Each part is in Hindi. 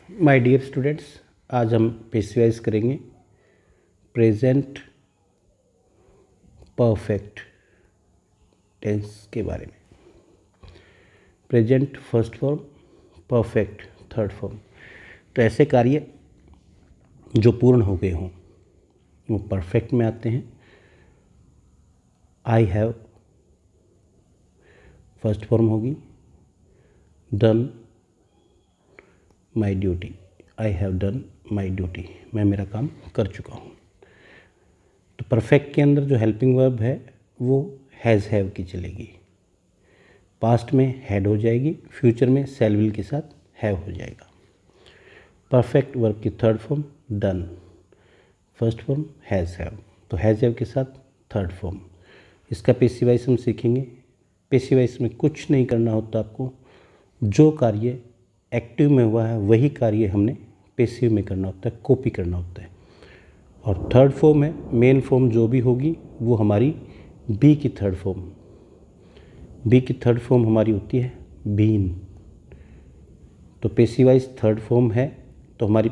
माय डियर स्टूडेंट्स, आज हम पेसिवाइज करेंगे प्रेजेंट परफेक्ट टेंस के बारे में। Present first form, perfect third form. तो ऐसे कार्य जो पूर्ण हो गए हों वो परफेक्ट में आते हैं। आई हैव फर्स्ट फॉर्म होगी, done my duty, I have done my duty, मैं मेरा काम कर चुका हूँ। तो परफेक्ट के अंदर जो हेल्पिंग वर्ब है वो हैज़ हैव की चलेगी, पास्ट में हैड हो जाएगी, फ्यूचर में शैल विल के साथ हैव हो जाएगा। परफेक्ट वर्ब की third form done, first form has have, तो हैज़ हैव के साथ थर्ड फॉर्म। इसका पेसिवाइज हम सीखेंगे। पेसिवाइज में कुछ नहीं करना होता आपको, जो कार्य एक्टिव में हुआ है वही कार्य हमने पेसिव में करना होता है, कॉपी करना होता है। और थर्ड फॉर्म है मेन फॉर्म, जो भी होगी वो हमारी बी की थर्ड फॉर्म। बी की थर्ड फॉर्म हमारी होती है बीन। तो पेसिवाइज थर्ड फॉर्म है तो हमारी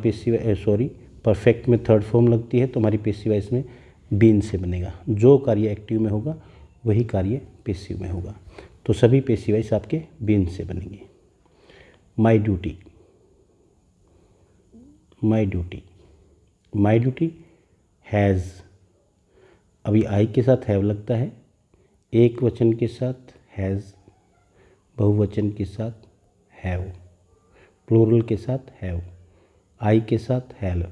परफेक्ट में थर्ड फॉर्म लगती है, तो हमारी पेसिवाइज में बीन से बनेगा। जो कार्य एक्टिव में होगा वही कार्य पेसिव में होगा। तो सभी पेसिवाइज आपके बीन से बनेंगे। My duty, my duty, my duty has, अभी आई के साथ हैव लगता है, एक वचन के साथ हैज़, बहुवचन के साथ हैव, प्लूरल के साथ हैव, आई के साथ हैव,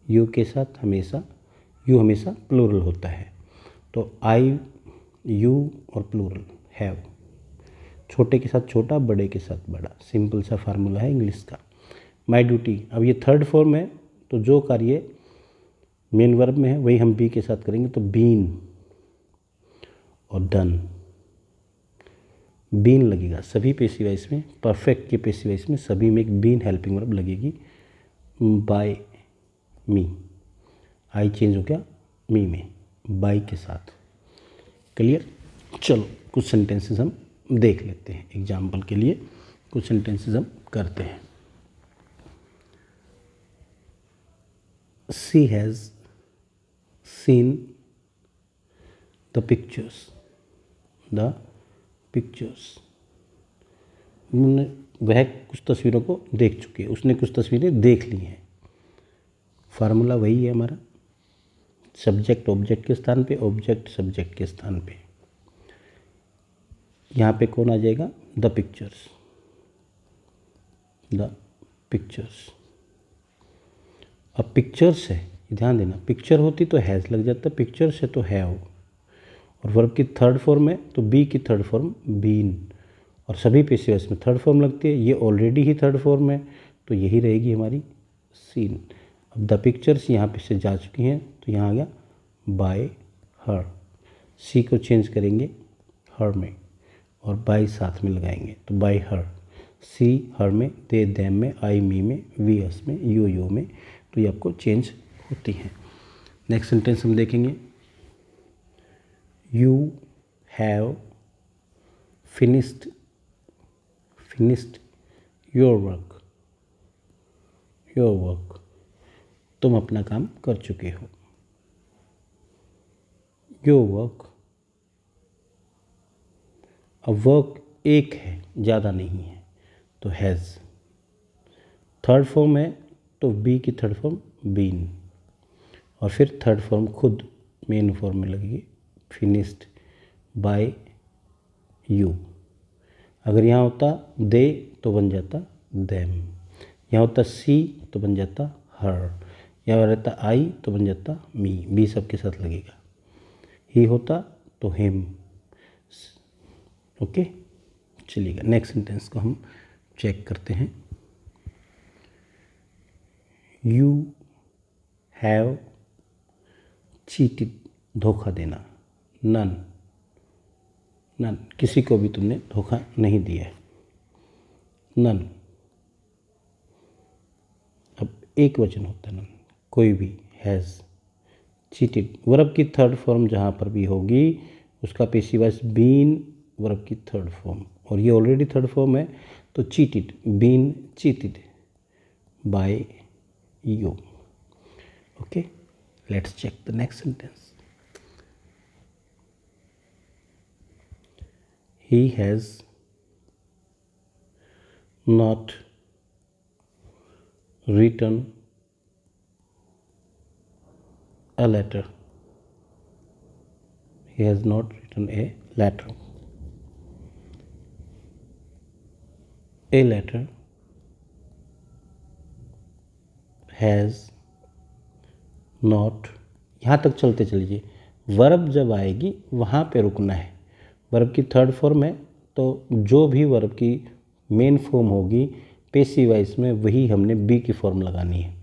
यू के साथ हमेशा, यू हमेशा प्लूरल होता है। तो आई, यू और प्लूरल हैव, छोटे के साथ छोटा, बड़े के साथ बड़ा, सिंपल सा फार्मूला है इंग्लिश का। माई ड्यूटी, अब ये थर्ड फॉर्म है तो जो कार्य मेन वर्ब में है वही हम बी के साथ करेंगे, तो बीन और डन, बीन लगेगा सभी पेसिवाइज में। परफेक्ट के पेसिवाइज में सभी में एक बीन हेल्पिंग वर्ब लगेगी। बाय मी, आई चेंज हो गया मी में, बाय के साथ। क्लियर? चलो कुछ सेंटेंसेस हम देख लेते हैं, एग्जाम्पल के लिए कुछ सेंटेंसेस हम करते हैं। She has seen the pictures, the pictures, वह कुछ तस्वीरों को देख चुकी है, उसने कुछ तस्वीरें देख ली हैं। फार्मूला वही है हमारा, सब्जेक्ट ऑब्जेक्ट के स्थान पे, ऑब्जेक्ट सब्जेक्ट के स्थान पे। यहाँ पे कौन आ जाएगा? The pictures, the pictures. अब पिक्चर्स है, ध्यान देना, पिक्चर होती तो हैज़ लग जाता, पिक्चर्स है तो हैव, और वर्ब की थर्ड फॉर्म है तो बी की थर्ड फॉर्म बीन, और सभी पेसिवाइज में थर्ड फॉर्म लगती है। ये ऑलरेडी ही थर्ड फॉर्म है तो यही रहेगी हमारी सीन। अब द पिक्चर्स यहाँ पे से जा चुकी हैं तो यहाँ आ गया बाय हर, सी को चेंज करेंगे हर में और बाय साथ में लगाएंगे तो बाय हर। सी हर में, दे देम में, आई मी में, वी अस में, यू यू में, तो ये आपको चेंज होती हैं। नेक्स्ट सेंटेंस हम देखेंगे। You have finished your work, your work, तुम अपना काम कर चुके हो। योर वर्क, अब वर्क एक है, ज़्यादा नहीं है, तो हैज़। थर्ड फॉर्म है तो बी की थर्ड फॉर्म बीन, और फिर थर्ड फॉर्म खुद मेन फॉर्म में लगेगी फिनिश्ड बाय यू। अगर यहाँ होता दे तो बन जाता देम, यहाँ होता सी तो बन जाता हर, यहाँ रहता आई तो बन जाता मी, बी सबके साथ लगेगा। ही होता तो हिम। ओके, चलिएगा नेक्स्ट सेंटेंस को हम चेक करते हैं। यू हैव चीटेड, धोखा देना, नन, नन, किसी को भी तुमने धोखा नहीं दिया है, नन। अब एक वचन होता है नन, कोई भी, हैज़ चीटेड, वर्ब की थर्ड फॉर्म जहाँ पर भी होगी उसका पेसिवाइज बीन, वर्ब की थर्ड फॉर्म, और ये ऑलरेडी थर्ड फॉर्म है तो cheated, been cheated by you. Okay, let's check the next sentence. He has not written a letter. He has not written a letter. A letter has not, यहाँ तक चलते चलिए। वर्ब जब आएगी वहाँ पे रुकना है। वर्ब की थर्ड फॉर्म है, तो जो भी वर्ब की मेन फॉर्म होगी पेसिव वॉइस में, वही हमने बी की फॉर्म लगानी है।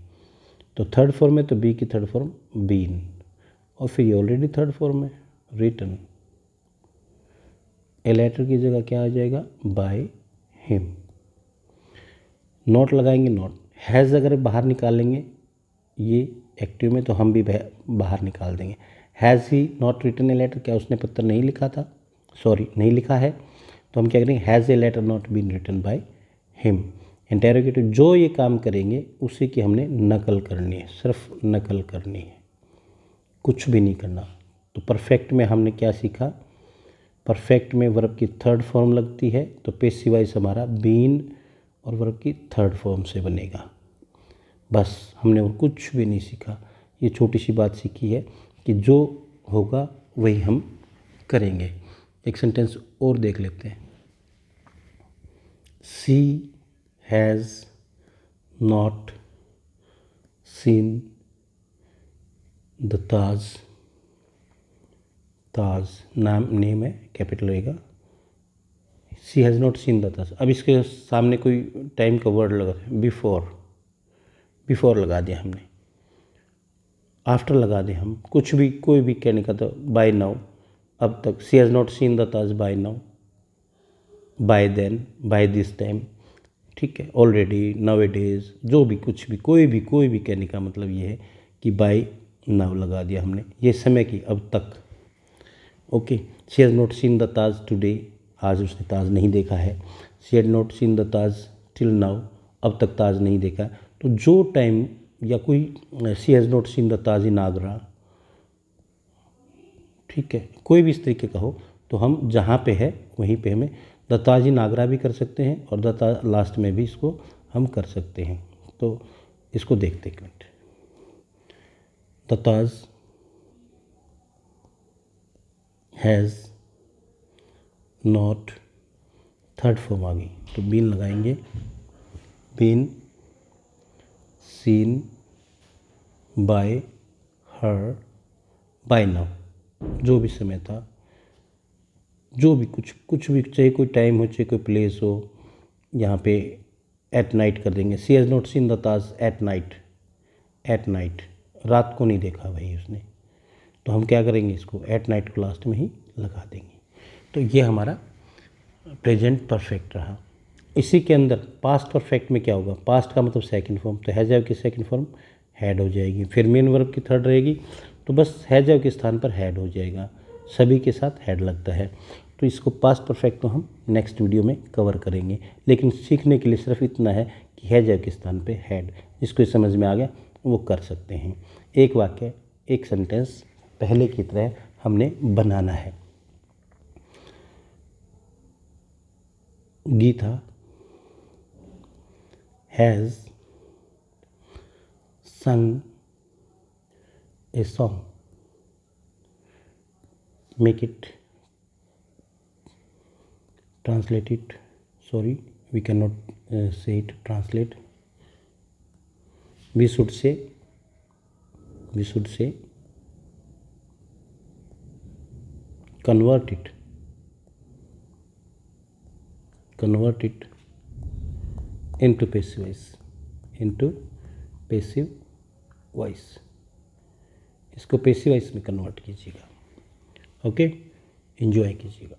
तो थर्ड फॉर्म है तो बी की थर्ड फॉर्म बीन, और फिर ये ऑलरेडी थर्ड फॉर्म है रिटन। ए लेटर की जगह क्या आ जाएगा? By him. नॉट लगाएंगे, नॉट। हैज़ अगर बाहर निकालेंगे ये एक्टिव में, तो हम भी बाहर निकाल देंगे। Has he not written a letter, क्या उसने पत्र नहीं लिखा था? सॉरी, नहीं लिखा है, तो हम क्या करेंगे? Has a letter not been written by him. Interrogative जो ये काम करेंगे उसी की हमने नकल करनी है, सिर्फ नकल करनी है, कुछ भी नहीं करना। तो परफेक्ट में हमने क्या सीखा? परफेक्ट में वर्ब की थर्ड फॉर्म लगती है, तो पेसिव वॉइस हमारा बीन और वर्ब की थर्ड फॉर्म से बनेगा। बस हमने और कुछ भी नहीं सीखा। ये छोटी सी बात सीखी है कि जो होगा वही हम करेंगे। एक सेंटेंस और देख लेते हैं। सी हैज़ नॉट सीन द ताज। ताज नाम, नेम है, कैपिटल रहेगा। सी हैज़ नॉट सीन द ताज। अब इसके सामने कोई टाइम का वर्ड लगा, बिफोर। बिफोर लगा दिया हमने, आफ्टर लगा दें हम, कुछ भी, कोई भी कहने का, तो बाय नाउ, अब तक। She has not seen the Taj by now, by then, by this time, ठीक है, ऑलरेडी, नाउ ए डेज, जो भी, कुछ भी, कोई भी कहने का मतलब ये है कि बाय नाउ लगा दिया हमने, ये समय की, अब तक। Okay, she has not seen the Taj today, आज उसने ताज नहीं देखा है। She had not seen the Taj till now, अब तक ताज नहीं देखा। तो जो टाइम, या कोई she has not seen the Taj in Agra, ठीक है, कोई भी इस तरीके का हो, तो हम जहाँ पे है वहीं पे हमें द ताज इन आगरा भी कर सकते हैं, और द ताज लास्ट में भी इसको हम कर सकते हैं। तो इसको देखते एक minute. The Taj has not, third form आ गई, तो बीन लगाएंगे। Been seen by her by now, जो भी समय था, जो भी, कुछ भी, चाहे कोई टाइम हो, चाहे कोई प्लेस हो, यहाँ पे एट नाइट कर देंगे। She has not seen the Taj at night. At night, रात को नहीं देखा भाई उसने, तो हम क्या करेंगे? इसको एट नाइट को लास्ट में ही लगा देंगे। तो ये हमारा प्रेजेंट परफेक्ट रहा। इसी के अंदर पास्ट परफेक्ट में क्या होगा? पास्ट का मतलब सेकंड फॉर्म, तो हैज़ हैव की सेकंड फॉर्म हैड हो जाएगी। फिर मेन वर्ब की थर्ड रहेगी, तो बस हैज़ हैव के स्थान पर हैड हो जाएगा। सभी के साथ हैड लगता है। तो इसको पास्ट परफेक्ट को हम नेक्स्ट वीडियो में कवर करेंगे, लेकिन सीखने के लिए सिर्फ इतना है कि हैज़ हैव के स्थान पे हैड। जिसको समझ में आ गया वो कर सकते हैं। एक वाक्य, एक सेंटेंस पहले की तरह हमने बनाना है। Gita has sung a song. Make it, translate it. Sorry, we cannot say it. Translate. We should say. Convert it. Into passive voice. इसको पैसिव वॉइस में कन्वर्ट कीजिएगा। ओके, एंजॉय कीजिएगा।